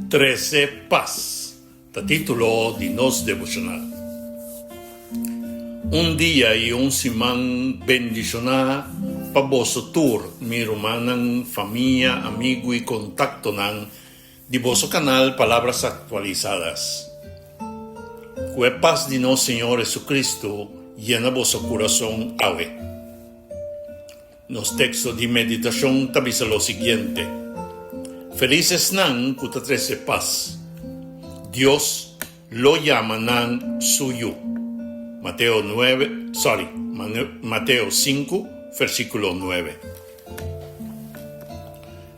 13 Paz, título de nos devocional. Un día y un simán bendicionar para vosso tour, mi romanang familia, amigo y contacto nan de vosso canal Palabras Actualizadas. Que paz de nos Señor Jesucristo llena vosso corazón ave. Nos textos de meditación tabisa lo siguiente. Felices nan kuta 13 paz. Dios lo llama nan suyo. Mateo 5, versículo 9.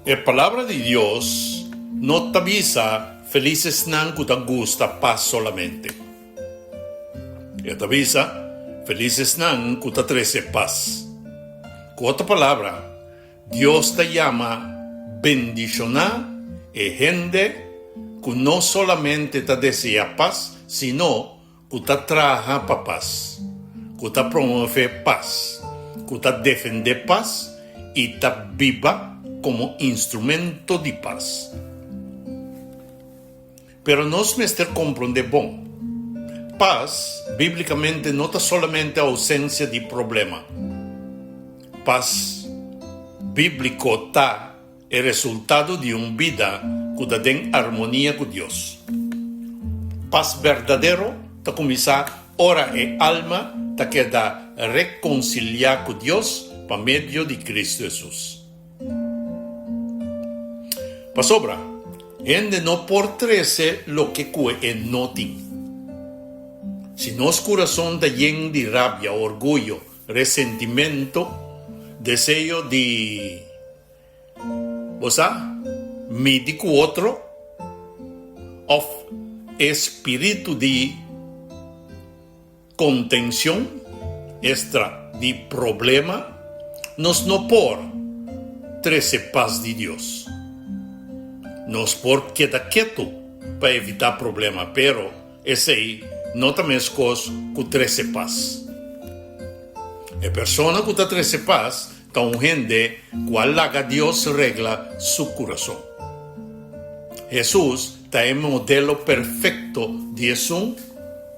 La palabra de Dios no te avisa felices nan kuta gusta paz solamente. Te avisa felices nan kuta 13 paz. Con otra palabra, Dios te llama bendicionar y gente que no solamente te desea paz, sino que te traja para paz, que te promueve paz, que te defiende paz y te viva como instrumento de paz. Pero nos mester comprende bon. Paz, bíblicamente, no está solamente ausencia de problema. Paz bíblico está el resultado de una vida que está en armonía con Dios. Paz verdadero te comienza hora y alma te queda reconciliar con Dios por medio de Cristo Jesús. Pas obra, gente no por 13 lo que cue en noti. Si nos corazón está lleno de rabia, orgullo, resentimiento, deseo de mídico otro, of espíritu de contención, extra de problema, nos no por 13 paz de Dios. Nos por queda quieto para evitar problema, pero ese aí no también es cosa con 13 paz. La persona que está 13 paz está un gente cual haga Dios regla su corazón. Jesús está el modelo perfecto de eso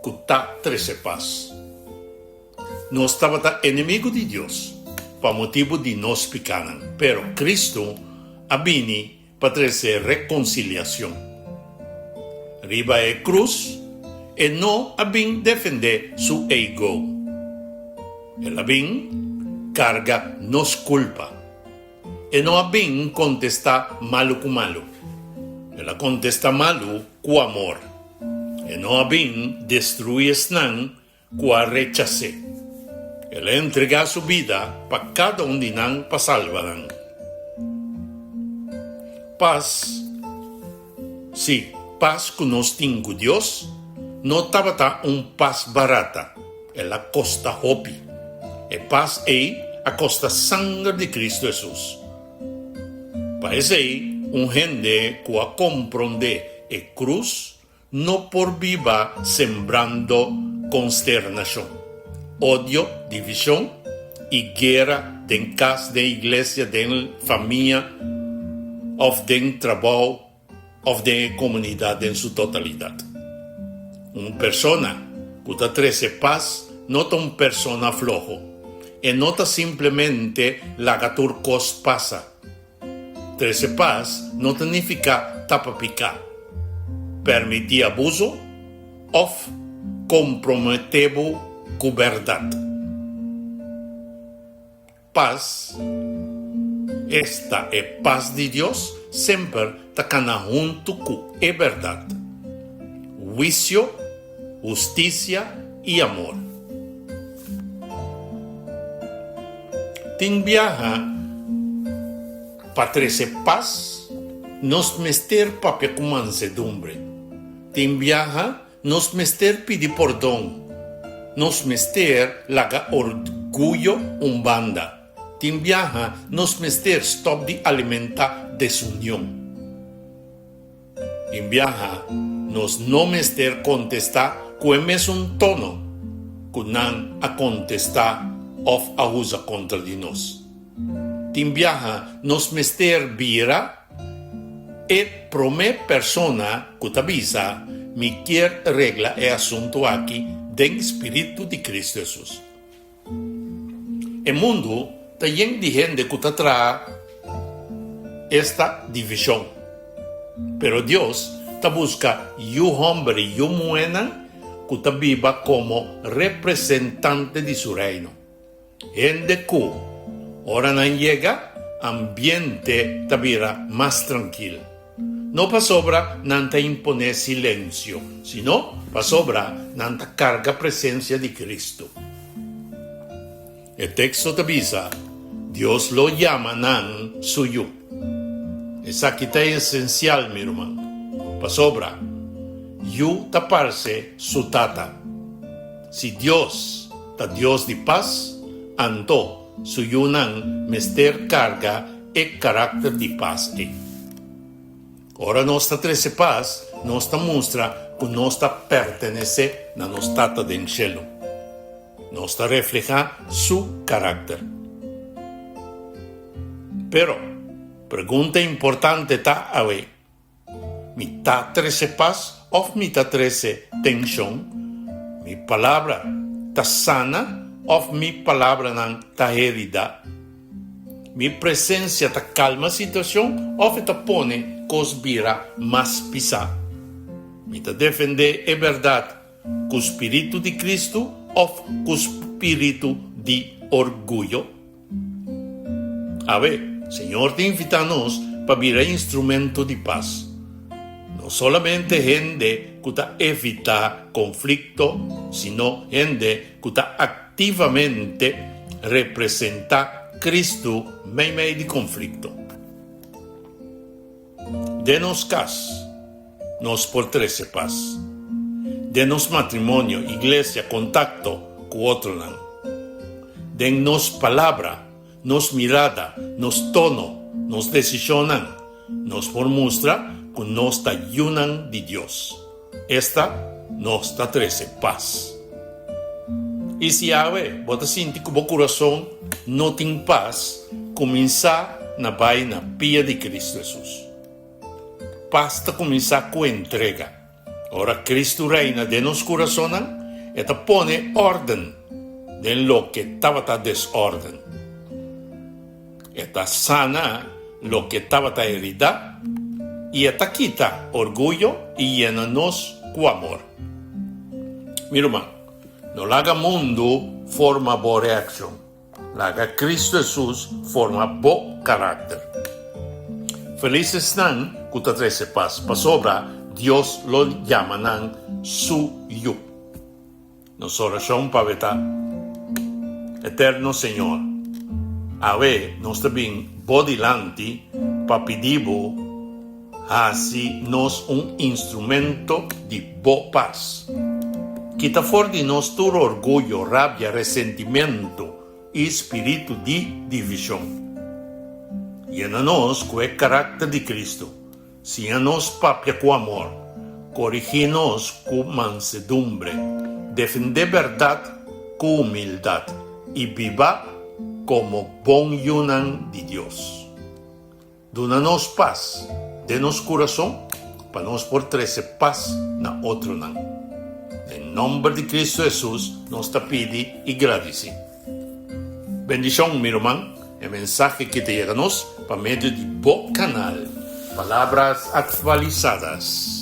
que está 13 paz. No estaba enemigo de Dios por motivo de nos picaran, pero Cristo vino para traer reconciliación. Arriba de cruz, y no vino defender su ego. Él vino carga nos culpa. E não vem contestar malo com malo. Ela contesta malo com amor. E não vem destruir snan com a rechace. Ela entrega sua vida para cada de nós para salvar. Paz. Sim, paz que nós temos com Deus não estava paz barata. Ela custa hopi. E paz é a costa sangue de Cristo Jesús. Parece aí gente que a compreende a cruz no por viva sembrando consternación, odio, división y guerra en casa de iglesia, de familia, o de trabajo, o de comunidad en su totalidad. Una persona que está 13 paz no es una persona flojo. E nota simplemente la gaturcos pasa. 13 paz no significa tapapicar, permitir abuso o comprometer con verdad. Paz, esta es paz de Dios, siempre está junto con la verdad, juicio, justicia y amor. Tin viaja para 13 paz, nos mester papia con mansedumbre. Tin viaja, nos mester pidi perdón. Nos mester laga orgullo banda. Tin viaja, nos mester stop de alimentar desunión. Tin viaja, nos no mester contestar cuemes un tono, cunan a contestar of abusa contra de nós. Tin viaja nos mester vira E prome persona kutabisa mi quier regla e asunto aqui den Espírito de Cristo Jesus. El mundo está lleno de gente que trae esta división. Pero Dios te busca un hombre y una mujer que te viva como representante de su reino. Gente que ahora no llega, ambiente te verá más tranquilo. No para sobra nanta impone silencio, sino para sobra nanta carga presencia de Cristo. El texto te avisa, Dios lo llama nan suyo. Esa aquí está esencial, mi hermano. Para sobra, yu taparse su tata. Si Dios ta Dios de paz, anto suyo nan mester carga e carácter de paz. Ora nostra trece paz, nostra mostra que nostra pertenece na nostra tata del cielo. Nostra refleja su carácter. Pero, pregunta importante ta awe. Mi ta trece paz o mi ta trece tensión? Mi palabra ta sana o mi palabra nan ta herida? Mi presencia ta calma situación o te pone cosbira más pisa? Mi te defende e verdad con espíritu de Cristo o con espíritu de orgullo? A ver, Señor te invita a nos para ser instrumento de paz. No solamente gente que te evita conflicto, sino gente que te activamente representa Cristo en medio de conflicto. Denos casa, nos por 13 paz. Denos matrimonio, iglesia, contacto con otro. Denos palabra, nos mirada, nos tono, nos decisionan, nos por muestra que nos ayunan de Dios. Esta nos da 13 paz. Y si ave, vos te sientes como corazón no tiene paz, comienza na vaina pia de Cristo Jesús. Basta começar com entrega. Ora Cristo reina de nos corazones e te pone orden de lo que estaba desorden. E te sana lo que estaba herida y te quita orgullo y llena-nos con amor. Mi hermano, no haga mundo forma boa reacción. Haga Cristo Jesús forma bo carácter. Felices están que te trece paz. Para sobra, Dios lo llaman suyo. Nos oración para vetar. Eterno Señor, a ver, nos también bodilante para pedir así nos un instrumento de bo paz. Quita fuera de nos todo orgullo, rabia, resentimiento y espíritu de división. Llena-nos con el carácter de Cristo. Síganos papia con amor. Corrígenos con mansedumbre. Defende verdad con humildad. Y viva como bon yunan de Dios. Dónanos paz. Denos corazón. Para nos por 13 paz na otro nan. En nombre de Cristo Jesús nos te pide y agradece. Bendición, mi hermano. El mensaje que te llega por medio de Bo Canal. Palabras actualizadas.